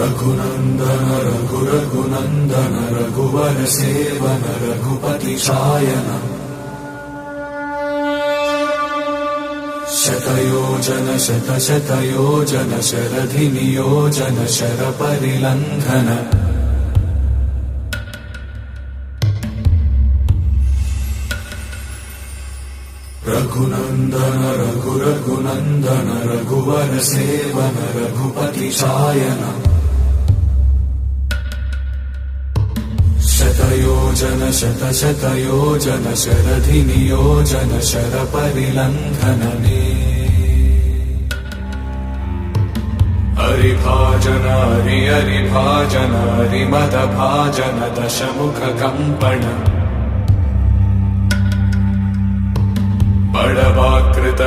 रघुनन्दन रघुरघुनन्दन रघुवर सेवन रघुपति शायन शतयोजन शतशतयोजन शरधि नियोजन शरपरिलङ्घन रघुनन्दन रघुरघुनन्दन रघुवर सेवन रघुपति शायन शतयोजन शतशतयोजन शरधि नियोजन शरपरिलङ्घन हरिभाजन हरिभाजन हरिमदभाजन दशमुख कंपन बड़वाकृत